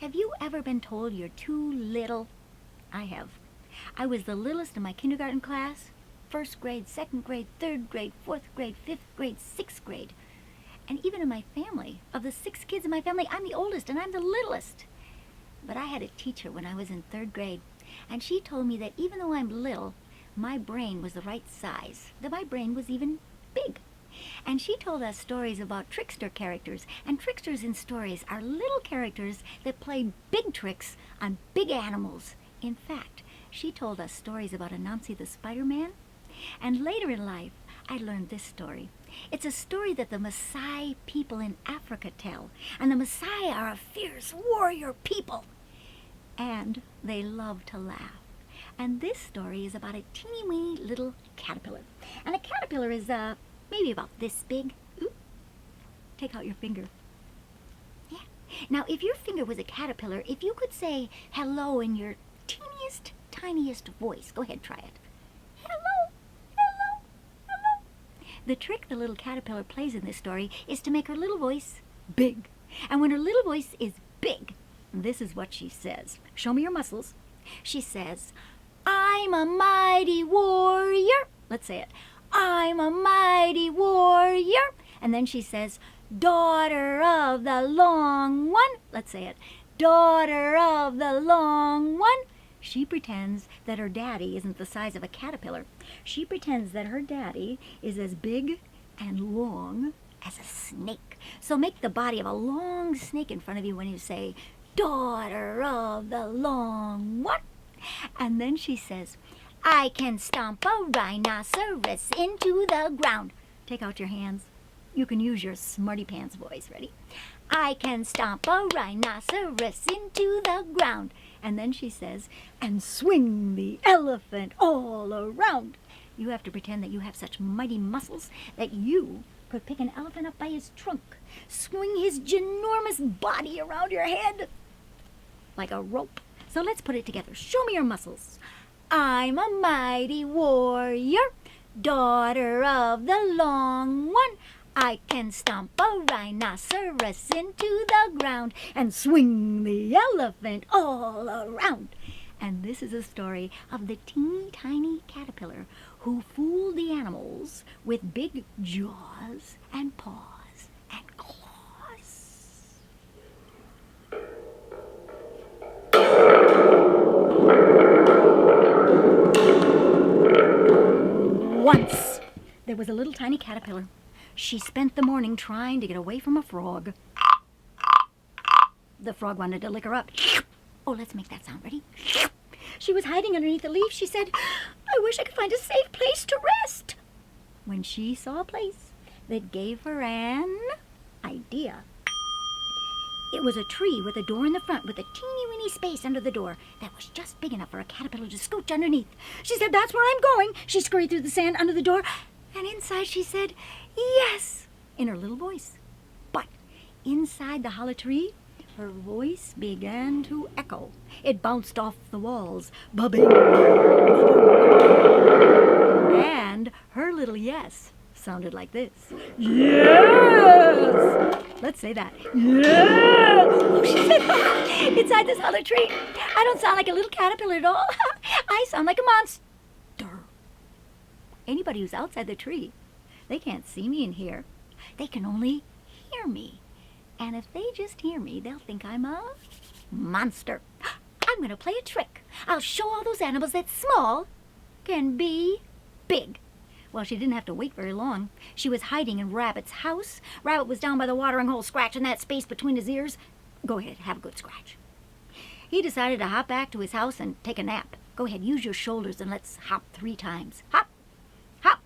Have you ever been told you're too little? I have. I was the littlest in my kindergarten class. First grade, second grade, third grade, fourth grade, fifth grade, sixth grade. And even in my family, of the 6 kids in my family, I'm the oldest and I'm the littlest. But I had a teacher when I was in third grade, and she told me that even though I'm little, my brain was the right size, that my brain was even big. And she told us stories about trickster characters, and tricksters in stories are little characters that play big tricks on big animals. In fact, she told us stories about Anansi the Spider-Man, and later in life, I learned this story. It's a story that the Maasai people in Africa tell, and the Maasai are a fierce warrior people, and they love to laugh. And this story is about a teeny-weeny little caterpillar, and a caterpillar is maybe about this big. Ooh, take out your finger. Yeah. Now, if your finger was a caterpillar, if you could say hello in your teeniest, tiniest voice, go ahead, try it. Hello, hello, hello. The trick the little caterpillar plays in this story is to make her little voice big. And when her little voice is big, this is what she says. Show me your muscles. She says, I'm a mighty warrior. Let's say it. I'm a mighty warrior. And then she says, daughter of the long one. Let's say it. Daughter of the long one. She pretends that her daddy isn't the size of a caterpillar. She pretends that her daddy is as big and long as a snake. So make the body of a long snake in front of you when you say, daughter of the long one. And then she says, I can stomp a rhinoceros into the ground. Take out your hands. You can use your smarty pants voice. Ready? I can stomp a rhinoceros into the ground. And then she says, and swing the elephant all around. You have to pretend that you have such mighty muscles that you could pick an elephant up by his trunk, swing his ginormous body around your head like a rope. So let's put it together. Show me your muscles. I'm a mighty warrior, daughter of the long one. I can stomp a rhinoceros into the ground and swing the elephant all around. And this is a story of the teeny tiny caterpillar who fooled the animals with big jaws and paws and claws. Once, there was a little tiny caterpillar. She spent the morning trying to get away from a frog. The frog wanted to lick her up. Oh, let's make that sound. Ready? She was hiding underneath a leaf. She said, I wish I could find a safe place to rest. When she saw a place that gave her an idea. It was a tree with a door in the front with a teeny-weeny space under the door that was just big enough for a caterpillar to scooch underneath. She said, that's where I'm going. She scurried through the sand under the door, and inside she said, yes, in her little voice. But inside the hollow tree, her voice began to echo. It bounced off the walls. Ba-bing, ba-boom. And her little yes sounded like this. Yes! Let's say that. Yes! Oh, she said, inside this hollow tree, I don't sound like a little caterpillar at all. I sound like a monster. Anybody who's outside the tree, they can't see me in here. They can only hear me. And if they just hear me, they'll think I'm a monster. I'm going to play a trick. I'll show all those animals that small can be big. Well, she didn't have to wait very long. She was hiding in Rabbit's house. Rabbit was down by the watering hole scratching that space between his ears. Go ahead, have a good scratch. He decided to hop back to his house and take a nap. Go ahead, use your shoulders and let's hop 3 times. Hop, hop,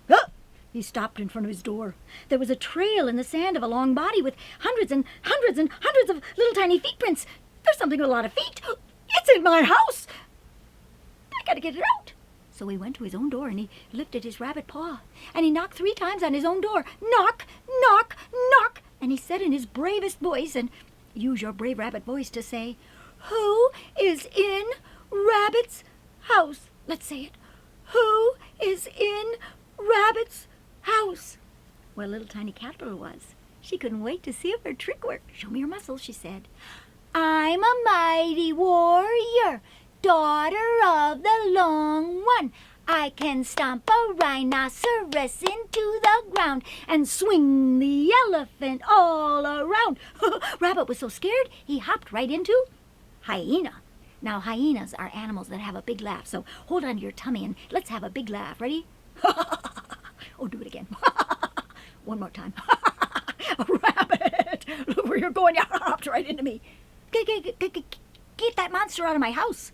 hop. He stopped in front of his door. There was a trail in the sand of a long body with hundreds and hundreds and hundreds of little tiny feet prints. There's something with a lot of feet. It's in my house. I gotta get it out. So he went to his own door and he lifted his rabbit paw and he knocked 3 times on his own door. Knock, knock, knock. And he said in his bravest voice, and use your brave rabbit voice to say, who is in Rabbit's house? Let's say it. Who is in Rabbit's house? Well, little tiny caterpillar was. She couldn't wait to see if her trick worked. Show me your muscles, she said. I'm a mighty warrior, daughter of the Long One. I can stomp a rhinoceros into the ground and swing the elephant all around. Rabbit was so scared, he hopped right into hyena. Now, hyenas are animals that have a big laugh, so hold on to your tummy and let's have a big laugh. Ready? Oh, do it again. One more time. Rabbit, look where you're going. You hopped right into me. Get that monster out of my house.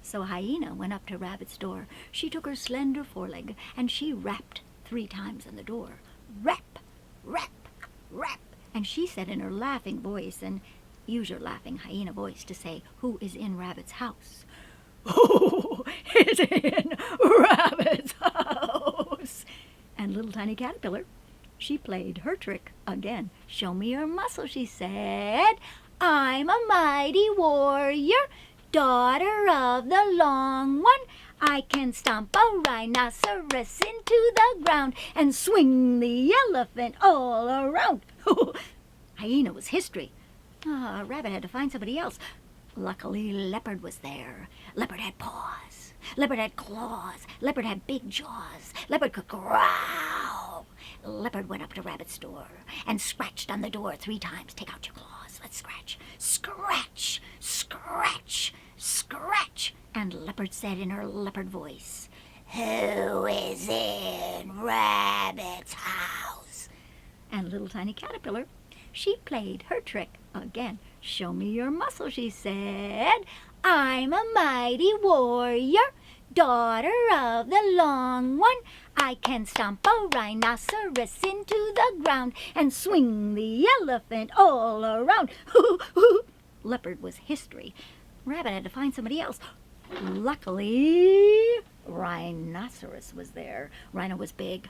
So Hyena went up to Rabbit's door. She took her slender foreleg and she rapped 3 times on the door. Rap, rap, rap. And she said in her laughing voice, and use your laughing hyena voice to say, who is in Rabbit's house? Who is in Rabbit's house? And little tiny caterpillar, she played her trick again. Show me your muscle, she said. I'm a mighty warrior, daughter of the Long One. I can stomp a rhinoceros into the ground and swing the elephant all around. Hyena was history. Rabbit had to find somebody else. Luckily, Leopard was there. Leopard had paws. Leopard had claws. Leopard had big jaws. Leopard could growl. Leopard went up to Rabbit's door and scratched on the door 3 times. Take out your claws. Let's scratch. Scratch, scratch, scratch. And Leopard said in her leopard voice, who is in Rabbit's house? And little tiny caterpillar, she played her trick again. Show me your muscle, she said. I'm a mighty warrior, daughter of the Long One. I can stomp a rhinoceros into the ground and swing the elephant all around. Leopard was history. Rabbit had to find somebody else. Luckily, Rhinoceros was there. Rhino was big.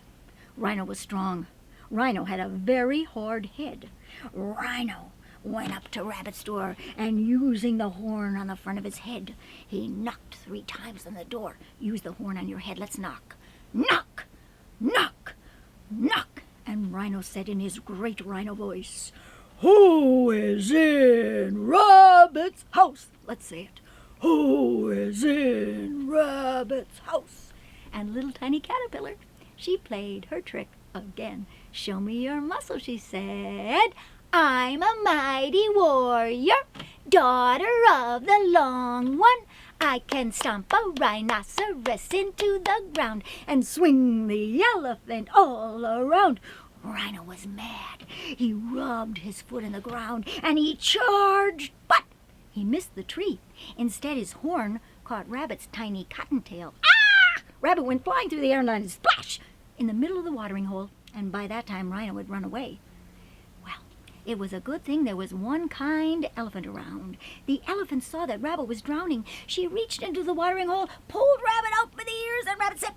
Rhino was strong. Rhino had a very hard head. Rhino went up to Rabbit's door, and using the horn on the front of his head, he knocked 3 times on the door. Use the horn on your head. Let's knock. Knock! Knock! Knock! And Rhino said in his great rhino voice, who is in Rabbit's house? Let's say it. Who is in Rabbit's house? And little tiny caterpillar, she played her trick again. Show me your muscle, she said. I'm a mighty warrior, daughter of the Long One. I can stomp a rhinoceros into the ground and swing the elephant all around. Rhino was mad. He rubbed his foot in the ground and he charged, but he missed the tree. Instead, his horn caught Rabbit's tiny cottontail. Ah! Rabbit went flying through the air and landed splash in the middle of the watering hole, and by that time Rhino had run away. Well, it was a good thing there was one kind elephant around. The elephant saw that Rabbit was drowning. She reached into the watering hole, pulled Rabbit out by the ears, and Rabbit said,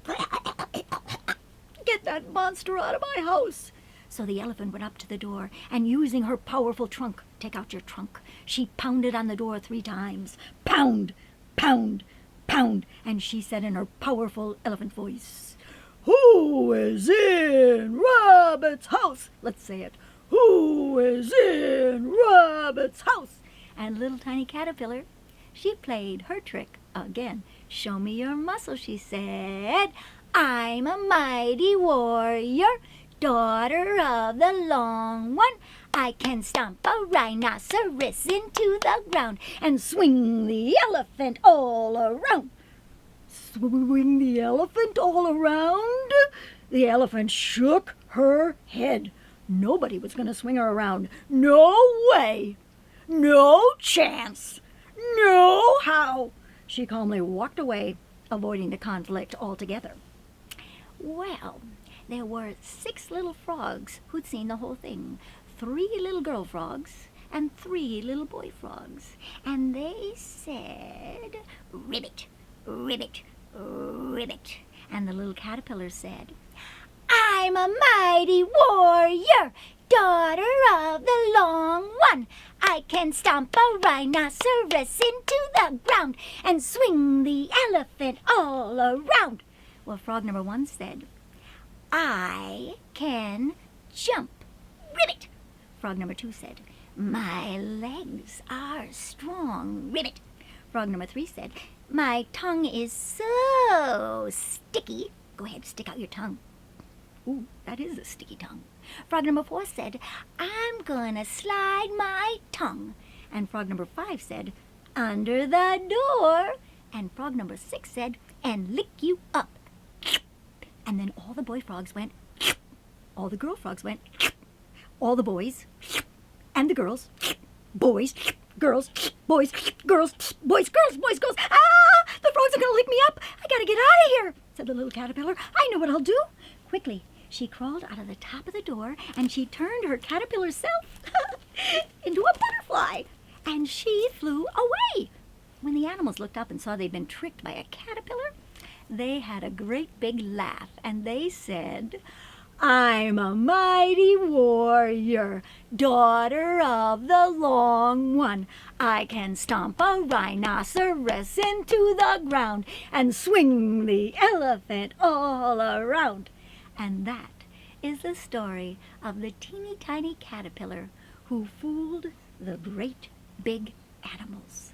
get that monster out of my house. So the elephant went up to the door, and using her powerful trunk, take out your trunk, she pounded on the door 3 times. Pound, pound, pound. And she said in her powerful elephant voice, who is in Rabbit's house? Let's say it. Who is in Rabbit's house? And little tiny caterpillar, she played her trick again. Show me your muscle, she said. I'm a mighty warrior, daughter of the Long One. I can stomp a rhinoceros into the ground and swing the elephant all around. Swing the elephant all around? The elephant shook her head. Nobody was going to swing her around. No way. No chance. No how. She calmly walked away, avoiding the conflict altogether. Well, there were 6 little frogs who'd seen the whole thing. 3 little girl frogs and 3 little boy frogs. And they said, ribbit, ribbit, ribbit. And the little caterpillar said, I'm a mighty warrior, daughter of the Long One. I can stomp a rhinoceros into the ground and swing the elephant all around. Well, frog number 1 said, I can jump, ribbit, Frog number 2 said, "My legs are strong." Ribbit. Frog number 3 said, "My tongue is so sticky." Go ahead, stick out your tongue. Ooh, that is a sticky tongue. Frog number 4 said, "I'm gonna slide my tongue." And frog number 5 said, "Under the door." And frog number 6 said, "And lick you up." And then all the boy frogs went, all the girl frogs went, all the boys, and the girls, boys, girls, boys, girls, boys, girls, boys, girls. Ah, the frogs are going to lick me up. I got to get out of here, said the little caterpillar. I know what I'll do. Quickly, she crawled out of the top of the door, and she turned her caterpillar self into a butterfly, and she flew away. When the animals looked up and saw they'd been tricked by a caterpillar, they had a great big laugh, and they said, "I'm a mighty warrior, daughter of the Long One. I can stomp a rhinoceros into the ground and swing the elephant all around." And that is the story of the teeny tiny caterpillar who fooled the great big animals.